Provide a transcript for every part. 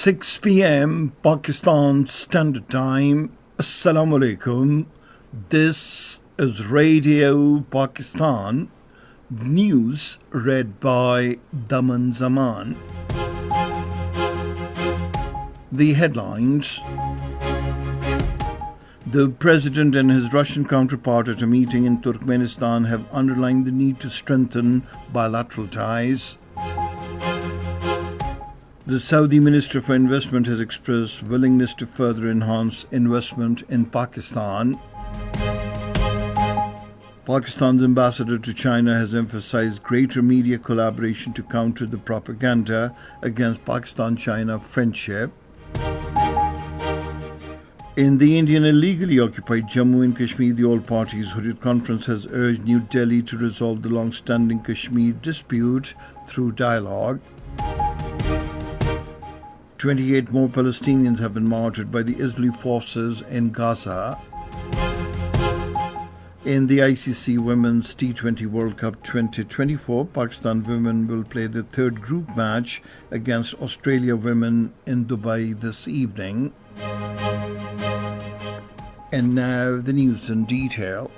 6 p.m. Pakistan Standard Time. Assalamu alaikum. This is Radio Pakistan. News read by Daman Zaman. The headlines. The President and his Russian counterpart at a meeting in Turkmenistan have underlined the need to strengthen bilateral ties. The Saudi Minister for Investment has expressed willingness to further enhance investment in Pakistan. Pakistan's ambassador to China has emphasized greater media collaboration to counter the propaganda against Pakistan-China friendship. In the Indian illegally occupied Jammu and Kashmir, the All-Parties Hurriyat Conference has urged New Delhi to resolve the long-standing Kashmir dispute through dialogue. 28 more Palestinians have been martyred by the Israeli forces in Gaza. In the ICC Women's T20 World Cup 2024, Pakistan women will play their third group match against Australia women in Dubai this evening. And now the news in detail.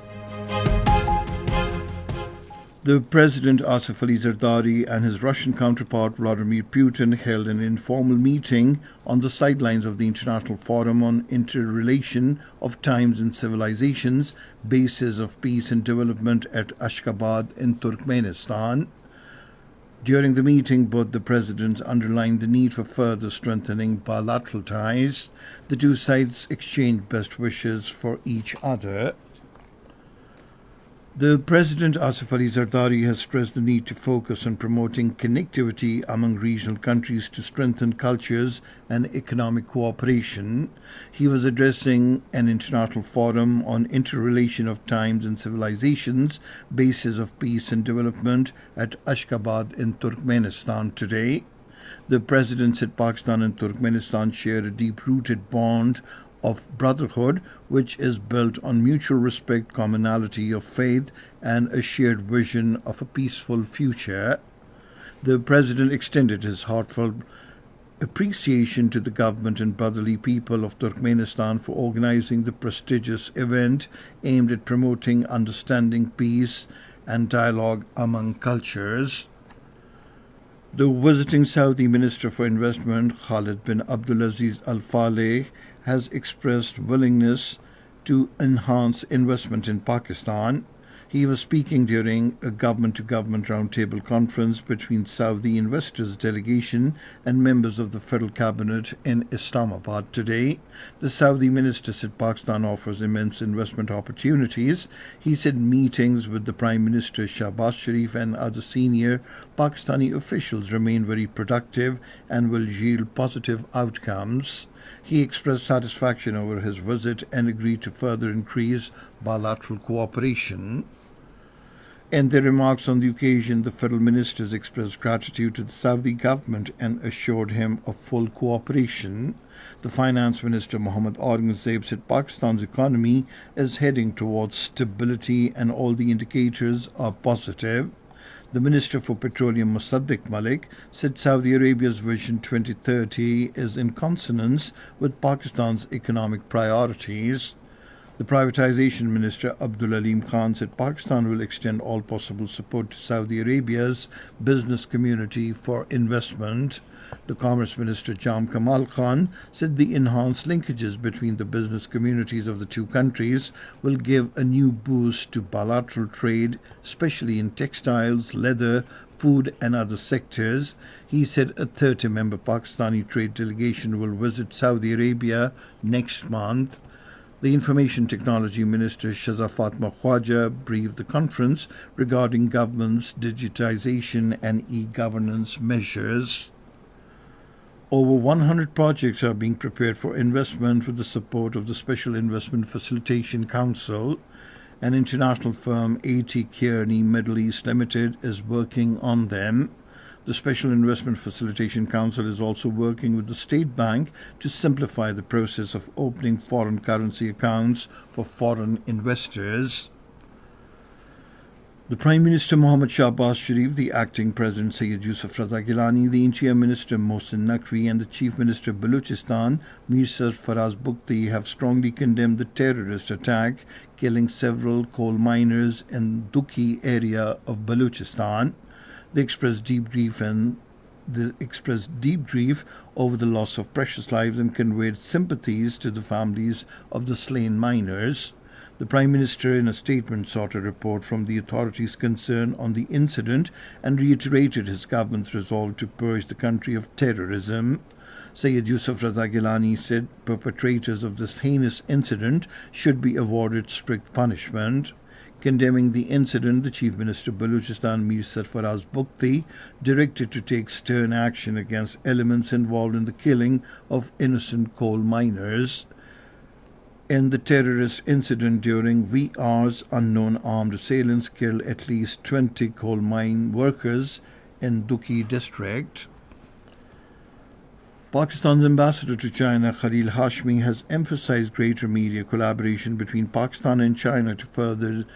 The President Asif Ali Zardari and his Russian counterpart Vladimir Putin held an informal meeting on the sidelines of the International Forum on Interrelation of Times and Civilizations, Bases of Peace and Development at Ashgabat in Turkmenistan. During the meeting, both the presidents underlined the need for further strengthening bilateral ties. The two sides exchanged best wishes for each other. The President Asif Ali Zardari has stressed the need to focus on promoting connectivity among regional countries to strengthen cultures and economic cooperation. He was addressing an international forum on interrelation of times and civilizations, bases of peace and development at Ashgabat in Turkmenistan today. The President said Pakistan and Turkmenistan share a deep-rooted bond of brotherhood, which is built on mutual respect, commonality of faith, and a shared vision of a peaceful future. The President extended his heartfelt appreciation to the government and brotherly people of Turkmenistan for organizing the prestigious event aimed at promoting understanding, peace, and dialogue among cultures. The visiting Saudi Minister for Investment, Khalid bin Abdulaziz Al Faleh, has expressed willingness to enhance investment in Pakistan. He was speaking during a government-to-government roundtable conference between Saudi investors delegation and members of the federal cabinet in Islamabad today. The Saudi minister said Pakistan offers immense investment opportunities. He said meetings with the Prime Minister Shahbaz Sharif and other senior Pakistani officials remain very productive and will yield positive outcomes. He expressed satisfaction over his visit and agreed to further increase bilateral cooperation. In their remarks on the occasion, the federal ministers expressed gratitude to the Saudi government and assured him of full cooperation. The finance minister Mohammad Aurangzeb said Pakistan's economy is heading towards stability and all the indicators are positive. The Minister for Petroleum Musaddiq Malik said Saudi Arabia's Vision 2030 is in consonance with Pakistan's economic priorities. The Privatization Minister Abdul Aleem Khan said Pakistan will extend all possible support to Saudi Arabia's business community for investment. The Commerce Minister Jam Kamal Khan said the enhanced linkages between the business communities of the two countries will give a new boost to bilateral trade, especially in textiles, leather, food and other sectors. He said a 30-member Pakistani trade delegation will visit Saudi Arabia next month. The Information Technology Minister Shahzad Fatma Khwaja briefed the conference regarding government's digitization and e-governance measures. Over 100 projects are being prepared for investment with the support of the Special Investment Facilitation Council. An international firm, A.T. Kearney Middle East Limited, is working on them. The Special Investment Facilitation Council is also working with the State Bank to simplify the process of opening foreign currency accounts for foreign investors. The Prime Minister Mohammad Shahbaz Sharif, the acting President Syed Yusuf Raza Gilani, the Interior Minister Mohsin Naqvi, and the Chief Minister of Baluchistan, Mir Sarfaraz Bukti, have strongly condemned the terrorist attack killing several coal miners in Dukhi area of Baluchistan. They expressed deep grief over the loss of precious lives and conveyed sympathies to the families of the slain miners. The Prime Minister, in a statement, sought a report from the authorities concerned on the incident and reiterated his government's resolve to purge the country of terrorism. Syed Yusuf Raza Gilani said perpetrators of this heinous incident should be awarded strict punishment. Condemning the incident, the Chief Minister of Baluchistan, Mir Sarfaraz Bukti, directed to take stern action against elements involved in the killing of innocent coal miners. In the terrorist incident during VR's unknown armed assailants killed at least 20 coal mine workers in Dukhi district. Pakistan's ambassador to China, Khalil Hashmi, has emphasized greater media collaboration between Pakistan and China to further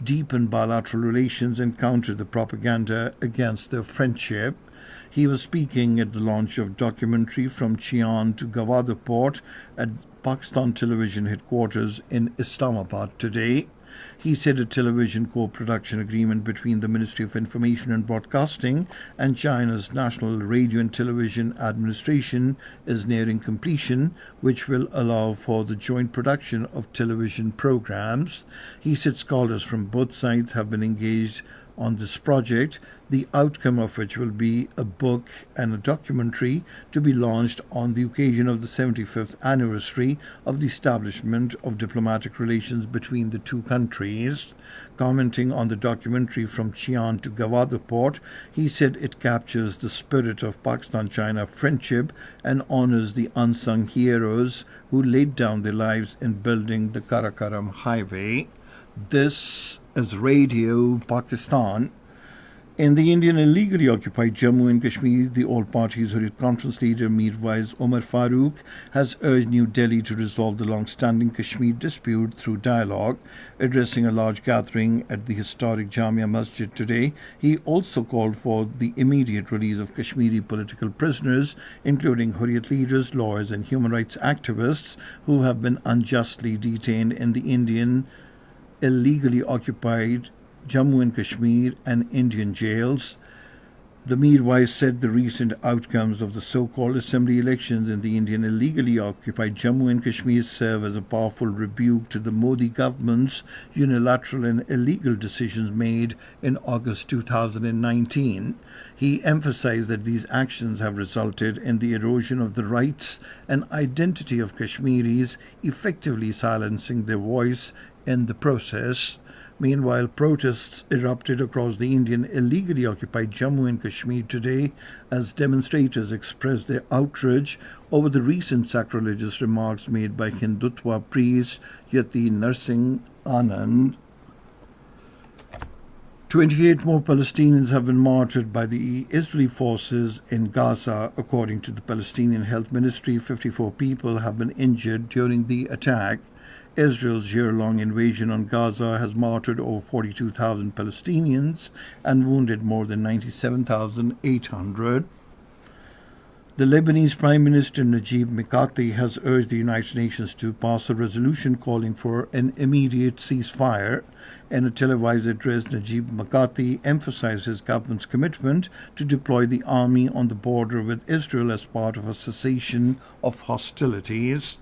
deepen bilateral relations and counter the propaganda against their friendship. He was speaking at the launch of documentary From Chian to Gwadar Port at Pakistan Television headquarters in Islamabad today. He said a television co-production agreement between the Ministry of Information and Broadcasting and China's National Radio and Television Administration is nearing completion, which will allow for the joint production of television programs. He said scholars from both sides have been engaged on this project, the outcome of which will be a book and a documentary to be launched on the occasion of the 75th anniversary of the establishment of diplomatic relations between the two countries. Commenting on the documentary From Chian to Gwadar Port, he said it captures the spirit of Pakistan-China friendship and honors the unsung heroes who laid down their lives in building the Karakoram Highway. This is Radio Pakistan. In the Indian illegally occupied Jammu and Kashmir, the All Parties Hurriyat Conference leader Mirwais Umar Farooq has urged New Delhi to resolve the long-standing Kashmir dispute through dialogue. Addressing a large gathering at the historic Jamia Masjid today, he also called for the immediate release of Kashmiri political prisoners, including Hurriyat leaders, lawyers and human rights activists who have been unjustly detained in the Indian illegally occupied Jammu and Kashmir and Indian jails. The Mirwais said the recent outcomes of the so-called assembly elections in the Indian illegally occupied Jammu and Kashmir serve as a powerful rebuke to the Modi government's unilateral and illegal decisions made in August 2019. He emphasized that these actions have resulted in the erosion of the rights and identity of Kashmiris, effectively silencing their voice in the process. Meanwhile, protests erupted across the Indian illegally occupied Jammu and Kashmir today as demonstrators expressed their outrage over the recent sacrilegious remarks made by Hindutva priest Yati Narsingh Anand. 28 more Palestinians have been martyred by the Israeli forces in Gaza. According to the Palestinian Health Ministry, 54 people have been injured during the attack. Israel's year-long invasion on Gaza has martyred over 42,000 Palestinians and wounded more than 97,800. The Lebanese Prime Minister Najib Mikati has urged the United Nations to pass a resolution calling for an immediate ceasefire. In a televised address, Najib Mikati emphasized his government's commitment to deploy the army on the border with Israel as part of a cessation of hostilities.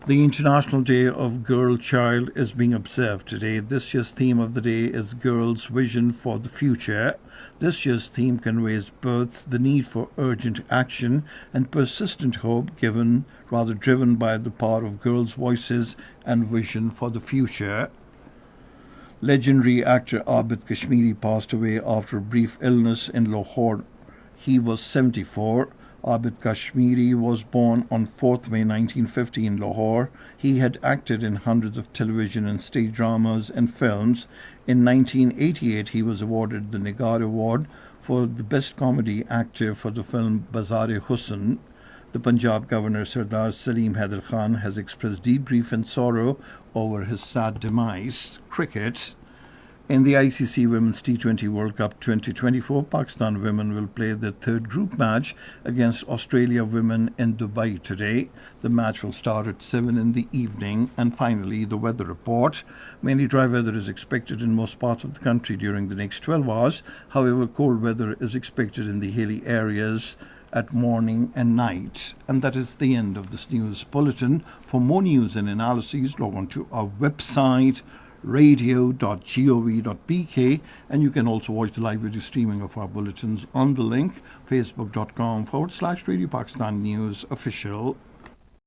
The International Day of Girl Child is being observed today. This year's theme of the day is Girls' Vision for the Future. This year's theme conveys both the need for urgent action and persistent hope driven by the power of girls' voices and vision for the future. Legendary actor Abid Kashmiri passed away after a brief illness in Lahore. He was 74. Abid Kashmiri was born on 4th May 1950 in Lahore. He had acted in hundreds of television and stage dramas and films. In 1988, he was awarded the Nigar Award for the Best Comedy Actor for the film Bazaar-e-Husn. The Punjab Governor Sardar Salim Haider Khan has expressed deep grief and sorrow over his sad demise. Cricket. In the ICC Women's T20 World Cup 2024, Pakistan women will play their third group match against Australia women in Dubai today. The match will start at 7 in the evening. And finally, the weather report. Mainly dry weather is expected in most parts of the country during the next 12 hours. However, cold weather is expected in the hilly areas at morning and night. And that is the end of this news bulletin. For more news and analyses, log on to our website radio.gov.pk, and you can also watch the live video streaming of our bulletins on the link facebook.com/Radio Pakistan News Official.